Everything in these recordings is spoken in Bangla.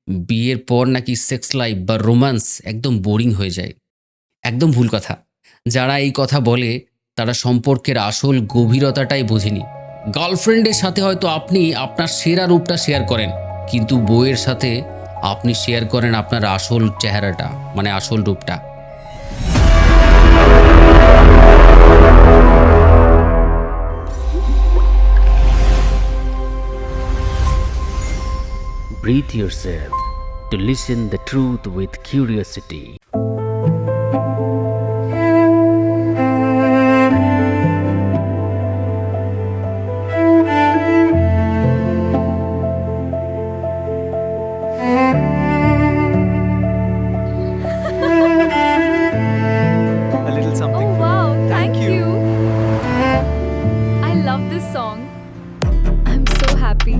বিয়ের পর নাকি সেক্স লাইফ বা রোম্যান্স একদম বোরিং হয়ে যায়। একদম ভুল কথা। যারা এই কথা বলে তারা সম্পর্কের আসল গভীরতাটাই বোঝেনি। গার্লফ্রেন্ডের সাথে হয়তো আপনি আপনার সেরা রূপটা শেয়ার করেন, কিন্তু বউয়ের সাথে আপনি শেয়ার করেন আপনার আসল চেহারাটা, মানে আসল রূপটা। Breathe yourself to listen the truth with curiosity. A little something Oh for wow, you. thank you. I love this song. I'm so happy.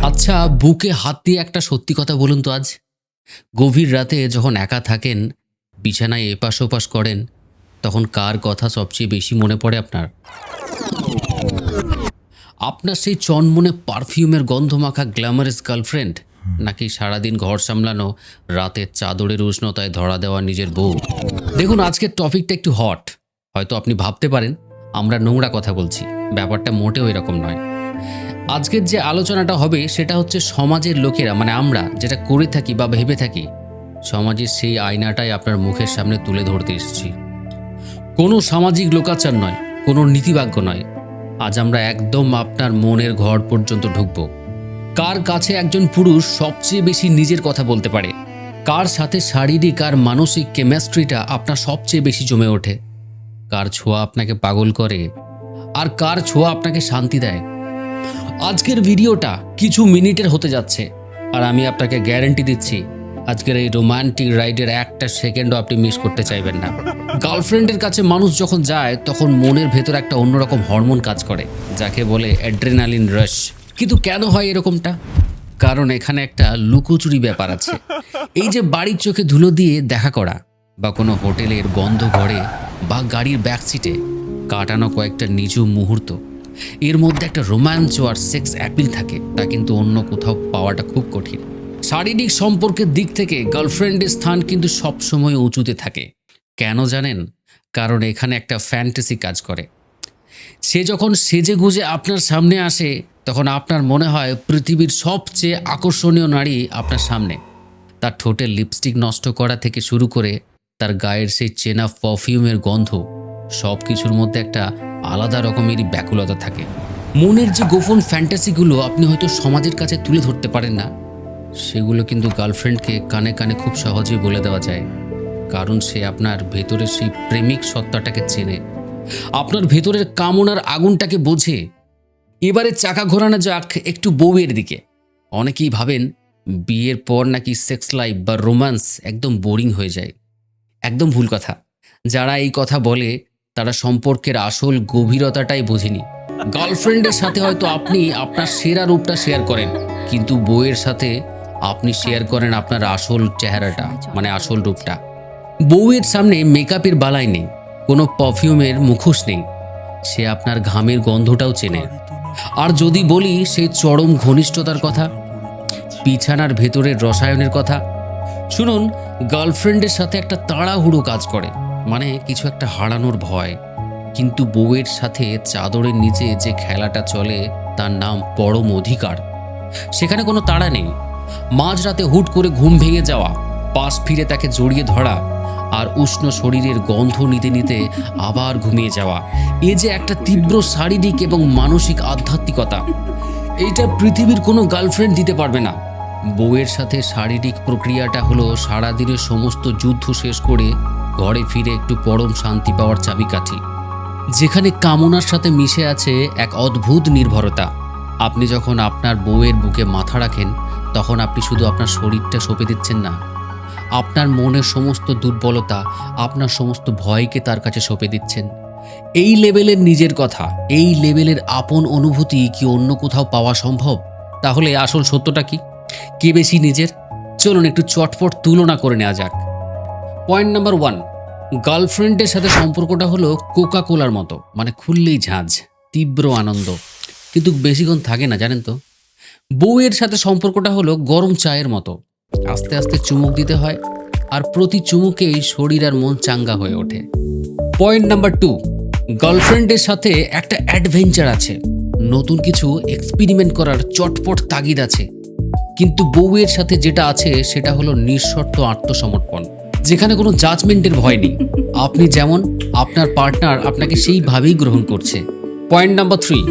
আচ্ছা, বুকে হাত দিয়ে একটা সত্যি কথা বলুন তো আজ। গভীর রাতে যখন একা থাকেন, বিছানায় এপাশ ওপাশ করেন, তখন কার কথা সবচেয়ে বেশি মনে পড়ে আপনার? আপনার সেই চনমনে পারফিউমের গন্ধমাখা গ্ল্যামারাস গার্লফ্রেন্ড, নাকি সারাদিন ঘর সামলানো রাতের চাদরের উষ্ণতায় ধরা দেওয়া নিজের বউ? দেখুন, আজকের টপিকটা একটু হট। হয়তো আপনি ভাবতে পারেন আমরা নোংরা কথা বলছি। ব্যাপারটা মোটেও এরকম নয়। আজকের যে আলোচনাটা হবে সেটা হচ্ছে সমাজের লোকেরা, মানে আমরা যেটা করে থাকি বা ভেবে থাকি, সমাজের সেই আয়নাটাই আপনার মুখের সামনে তুলে ধরতে এসেছি। কোনো সামাজিক লোকাচার নয়, কোনো নীতিবাক্য নয়। আজ আমরা একদম আপনার মনের ঘর পর্যন্ত ঢুকব। কার কাছে একজন পুরুষ সবচেয়ে বেশি নিজের কথা বলতে পারে? কার সাথে শারীরিক আর মানসিক কেমিস্ট্রিটা আপনার সবচেয়ে বেশি জমে ওঠে? কার ছোঁয়া আপনাকে পাগল করে আর কার ছোঁয়া আপনাকে শান্তি দেয়? আজকের ভিডিওটা কিছু মিনিটের হতে যাচ্ছে, আর আমি আপনাকে গ্যারান্টি দিচ্ছি আজকের এই রোমান্টিক রাইডের একটা সেকেন্ডও আপনি মিস করতে চাইবেন না। গার্লফ্রেন্ডের কাছে মানুষ যখন যায় তখন মনের ভেতর একটা অন্যরকম হরমোন কাজ করে, যাকে বলে অ্যাড্রেনালিন রাশ। কিন্তু কেন হয় এরকমটা? কারণ এখানে একটা লুকোচুরি ব্যাপার আছে। এই যে বাড়ির চোখে ধুলো দিয়ে দেখা করা, বা কোনো হোটেলের বন্ধ ঘরে বা গাড়ির ব্যাক সিটে কাটানো কয়েকটা নিঝুম মুহূর্ত, এর মধ্যে একটা রোম্যান্স আর সেক্স অ্যাপিল থাকে, তা কিন্তু অন্য কোথাও পাওয়াটা খুব কঠিন। শারীরিক সম্পর্কের দিক থেকে গার্লফ্রেন্ডের স্থান কিন্তু সবসময় উঁচুতে থাকে। কেন জানেন? কারণ এখানে একটা ফ্যান্টাসি কাজ করে। সে যখন সেজে গুজে আপনার সামনে আসে, তখন আপনার মনে হয় পৃথিবীর সবচেয়ে আকর্ষণীয় নারী আপনার সামনে। তার ঠোঁটের লিপস্টিক নষ্ট করা থেকে শুরু করে তার গায়ের সেই চেনা পারফিউমের গন্ধ, সব কিছুর মধ্যে একটা আলাদা রকমেরই ব্যাকুলতা থাকে। মনের যে গোপন ফ্যান্টাসিগুলো আপনি হয়তো সমাজের কাছে তুলে ধরতে পারেন না, সেগুলো কিন্তু গার্লফ্রেন্ডকে কানে কানে খুব সহজেই বলে দেওয়া যায়। কারণ সে আপনার ভেতরের সেই প্রেমিক সত্তাটাকে চেনে, আপনার ভেতরের কামনার আগুনটাকে বোঝে। এবারে চাকা ঘোরানো যাক একটু বউয়ের দিকে। অনেকেই ভাবেন বিয়ের পর নাকি সেক্স লাইফ বা রোম্যান্স একদম বোরিং হয়ে যায়। একদম ভুল কথা। যারা এই কথা বলে তারা সম্পর্কের আসল গভীরতাটাই বোঝেনি। গার্লফ্রেন্ডের সাথে হয়তো আপনি আপনার সেরা রূপটা শেয়ার করেন, কিন্তু বউয়ের সাথে আপনি শেয়ার করেন আপনার আসল চেহারাটা, মানে আসল রূপটা। বউয়ের সামনে মেকআপের বালাই নেই, কোনো পারফিউমের মুখোশ নেই। সে আপনার ঘামের গন্ধটাও চেনে। আর যদি বলি সেই চরম ঘনিষ্ঠতার কথা, বিছানার ভেতরের রসায়নের কথা, শুনুন, গার্লফ্রেন্ডের সাথে একটা তাড়াহুড়ো কাজ করে, মানে কিছু একটা হারানোর ভয়। কিন্তু বউয়ের সাথে চাদরের নিচে যে খেলাটা চলে তার নাম পরম অধিকার। সেখানে কোনো তাড়া নেই। মাঝরাতে হুট করে ঘুম ভেঙে যাওয়া, পাশ ফিরে তাকে জড়িয়ে ধরা, আর উষ্ণ শরীরের গন্ধ নিতে নিতে আবার ঘুমিয়ে যাওয়া, এ যে একটা তীব্র শারীরিক এবং মানসিক আধ্যাত্মিকতা, এইটা পৃথিবীর কোনো গার্লফ্রেন্ড দিতে পারবে না। বউয়ের সাথে শারীরিক প্রক্রিয়াটা হলো সারাদিনের সমস্ত যুদ্ধ শেষ করে ঘরে ফিরে একটু পরম শান্তি পাওয়ার চাবিকাঠি, যেখানে কামনার সাথে মিশে আছে এক অদ্ভুত নির্ভরতা। আপনি যখন আপনার বউয়ের বুকে মাথা রাখেন, তখন আপনি শুধু আপনার শরীরটা সঁপে দিচ্ছেন না, আপনার মনের সমস্ত দুর্বলতা, আপনার সমস্ত ভয়কে তার কাছে সঁপে দিচ্ছেন। এই লেভেলের নিজের কথা, এই লেভেলের আপন অনুভূতি কি অন্য কোথাও পাওয়া সম্ভব? তাহলে আসল সত্যটা কি? কে বেশি নিজের? চলুন একটু চটপট তুলনা করে নেওয়া যাক। পয়েন্ট নাম্বার 1, গার্লফ্রেন্ডের সাথে সম্পর্কটা হলো কোকা কোলার মতো, মানে খুললেই ঝাঁঝ, তীব্র আনন্দ, কিন্তু বেশিক্ষণ থাকে না, জানেন তো। বউয়ের সাথে সম্পর্কটা হলো গরম চায়ের মতো, আস্তে আস্তে চুমুক দিতে হয়, আর প্রতি চুমুকেই শরীর আর মন চাঙ্গা হয়ে ওঠে। পয়েন্ট নাম্বার 2, গার্লফ্রেন্ডের সাথে একটা অ্যাডভেঞ্চার আছে, নতুন কিছু এক্সপেরিমেন্ট করার চটপট তাগিদ আছে। কিন্তু বউয়ের সাথে যেটা আছে সেটা হলো নিঃশর্ত আত্মসমর্পণ, যেখানে কোনো জাজমেন্টের ভয় নেই। আপনি যেমন, আপনার পার্টনার আপনাকে সেইভাবেই গ্রহণ করছে। পয়েন্ট নাম্বার 3,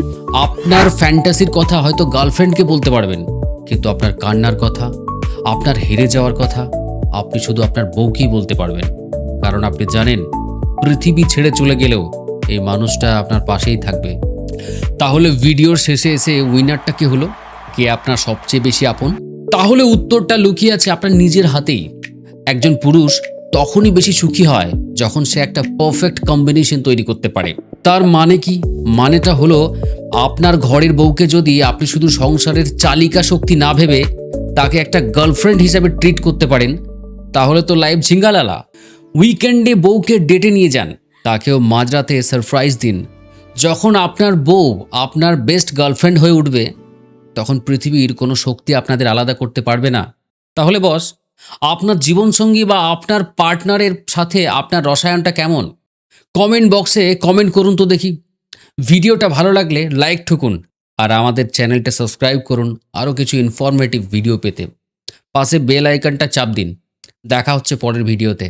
আপনার ফ্যান্টাসির কথা হয়তো গার্লফ্রেন্ডকে বলতে পারবেন, কিন্তু আপনার কান্নার কথা, আপনার হেরে যাওয়ার কথা আপনি শুধু আপনার বউকেই বলতে পারবেন। কারণ আপনি জানেন, পৃথিবী ছেড়ে চলে গেলেও এই মানুষটা আপনার পাশেই থাকবে। তাহলে ভিডিওর শেষে এসে উইনারটা কে হলো? কে আপনার সবচেয়ে বেশি আপন? তাহলে উত্তরটা লুকিয়ে আছে আপনার নিজের হাতেই। একজন পুরুষ তখনই বেশি সুখী হয় যখন সে একটা পারফেক্ট কম্বিনেশন তৈরি করতে পারে। তার মানে কি? মানেটা হলো, আপনার ঘরের বউকে যদি আপনি শুধু সংসারের চালিকা শক্তি না ভেবে তাকে একটা গার্লফ্রেন্ড হিসেবে ট্রিট করতে পারেন, তাহলে তো লাইফ ঝিঙ্গালালা। উইকেন্ডে বউকে ডেটে নিয়ে যান, তাকেও মাঝরাতে সারপ্রাইজ দিন। যখন আপনার বউ আপনার বেস্ট গার্লফ্রেন্ড হয়ে উঠবে, তখন পৃথিবীর কোনো শক্তি আপনাদের আলাদা করতে পারবে না। তাহলে বস, আপনার জীবনসঙ্গী বা আপনার পার্টনারের সাথে আপনার রসায়নটা কেমন? কমেন্ট বক্সে কমেন্ট করুন তো দেখি। ভিডিওটা ভালো লাগলে লাইক ঠুকুন, আর আমাদের চ্যানেলটা সাবস্ক্রাইব করুন আরও কিছু ইনফরমেটিভ ভিডিও পেতে। পাশে বেল আইকনটা চাপ দিন। দেখা হচ্ছে পরের ভিডিওতে,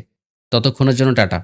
ততক্ষণের জন্য টাটা।